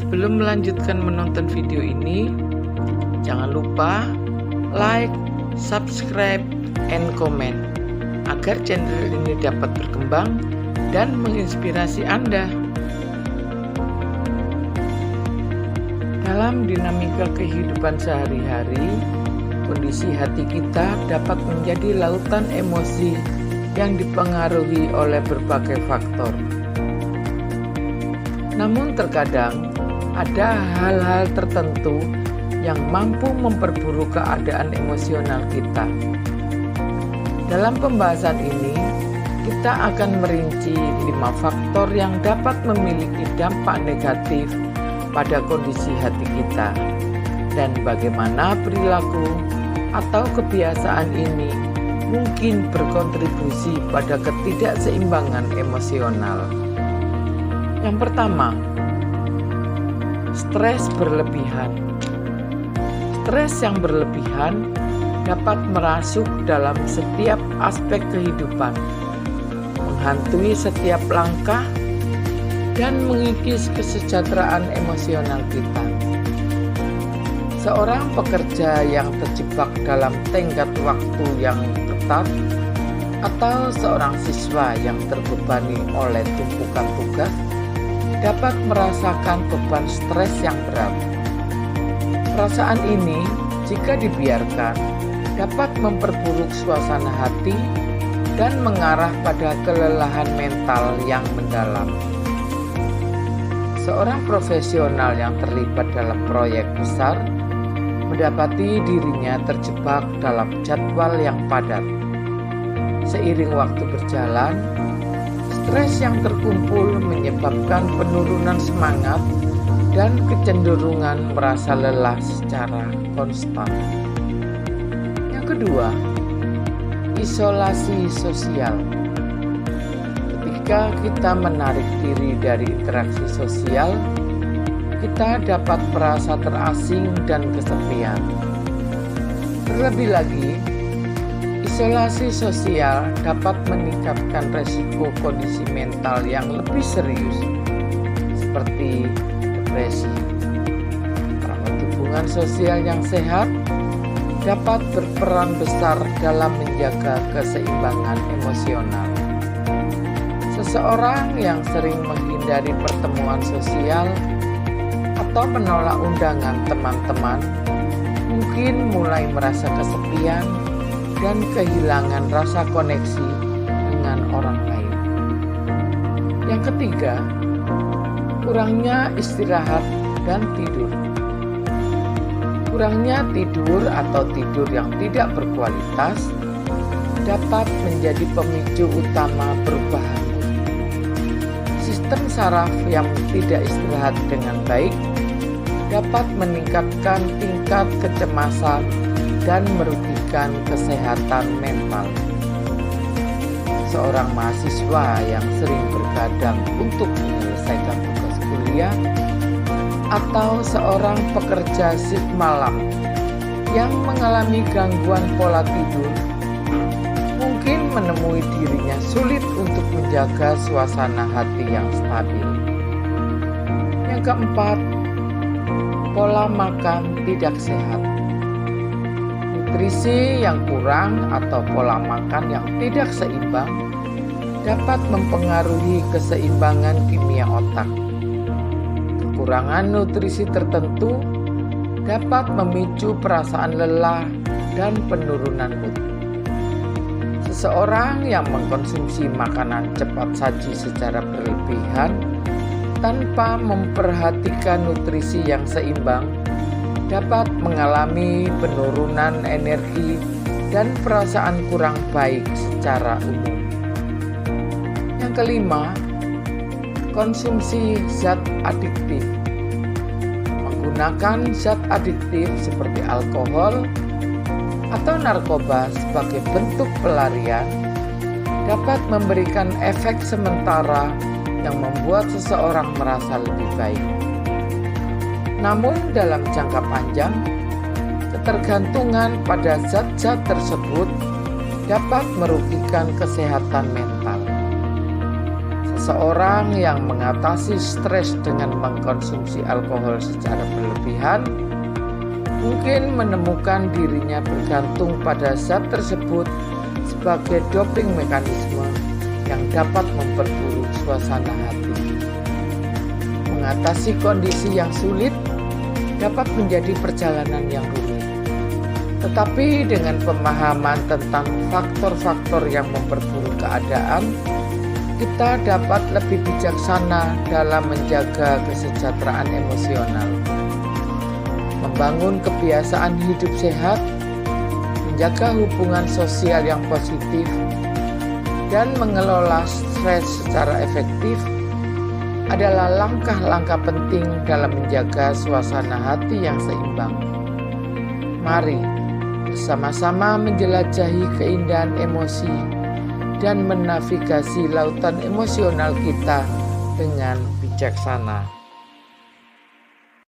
Sebelum melanjutkan menonton video ini, jangan lupa like, subscribe, and comment agar channel ini dapat berkembang dan menginspirasi Anda. Dalam dinamika kehidupan sehari-hari, kondisi hati kita dapat menjadi lautan emosi yang dipengaruhi oleh berbagai faktor. Namun terkadang ada hal-hal tertentu yang mampu memperburuk keadaan emosional kita. Dalam pembahasan ini, kita akan merinci 5 faktor yang dapat memiliki dampak negatif pada kondisi hati kita dan bagaimana perilaku atau kebiasaan ini mungkin berkontribusi pada ketidakseimbangan emosional. Yang pertama, stres berlebihan. Stres yang berlebihan dapat merasuk dalam setiap aspek kehidupan, menghantui setiap langkah, dan mengikis kesejahteraan emosional kita. Seorang pekerja yang terjebak dalam tenggat waktu yang ketat, atau seorang siswa yang terbebani oleh tumpukan tugas, dapat merasakan beban stres yang berat. Perasaan ini, jika dibiarkan, dapat memperburuk suasana hati dan mengarah pada kelelahan mental yang mendalam. Seorang profesional yang terlibat dalam proyek besar mendapati dirinya terjebak dalam jadwal yang padat. Seiring waktu berjalan, stres yang terkumpul menyebabkan penurunan semangat dan kecenderungan merasa lelah secara konstan. Yang kedua, isolasi sosial. Ketika kita menarik diri dari interaksi sosial, kita dapat merasa terasing dan kesepian. Terlebih lagi, isolasi sosial dapat meningkatkan resiko kondisi mental yang lebih serius, seperti depresi. Rawat hubungan sosial yang sehat dapat berperan besar dalam menjaga keseimbangan emosional. Seseorang yang sering menghindari pertemuan sosial atau menolak undangan teman-teman mungkin mulai merasa kesepian dan kehilangan rasa koneksi dengan orang lain. Yang ketiga, kurangnya istirahat dan tidur. Kurangnya tidur atau tidur yang tidak berkualitas dapat menjadi pemicu utama perubahan. Sistem saraf yang tidak istirahat dengan baik dapat meningkatkan tingkat kecemasan dan merugikan kesehatan mental. Seorang mahasiswa yang sering bergadang untuk menyelesaikan tugas kuliah, atau seorang pekerja shift malam yang mengalami gangguan pola tidur, mungkin menemui dirinya sulit untuk menjaga suasana hati yang stabil. Yang keempat, pola makan tidak sehat. Nutrisi yang kurang atau pola makan yang tidak seimbang dapat mempengaruhi keseimbangan kimia otak. Kekurangan nutrisi tertentu dapat memicu perasaan lelah dan penurunan mood. Seseorang yang mengkonsumsi makanan cepat saji secara berlebihan tanpa memperhatikan nutrisi yang seimbang dapat mengalami penurunan energi dan perasaan kurang baik secara umum. Yang kelima, konsumsi zat adiktif. Menggunakan zat adiktif seperti alkohol atau narkoba sebagai bentuk pelarian dapat memberikan efek sementara yang membuat seseorang merasa lebih baik. Namun dalam jangka panjang, ketergantungan pada zat-zat tersebut dapat merugikan kesehatan mental. seseorang yang mengatasi stres dengan mengkonsumsi alkohol secara berlebihan mungkin menemukan dirinya bergantung pada zat tersebut sebagai doping mekanisme yang dapat memperburuk suasana hati. Mengatasi kondisi yang sulit dapat menjadi perjalanan yang rumit. Tetapi dengan pemahaman tentang faktor-faktor yang memperburuk keadaan, kita dapat lebih bijaksana dalam menjaga kesejahteraan emosional, membangun kebiasaan hidup sehat, menjaga hubungan sosial yang positif, dan mengelola stres secara efektif adalah langkah-langkah penting dalam menjaga suasana hati yang seimbang. Mari bersama-sama menjelajahi keindahan emosi dan menavigasi lautan emosional kita dengan bijaksana.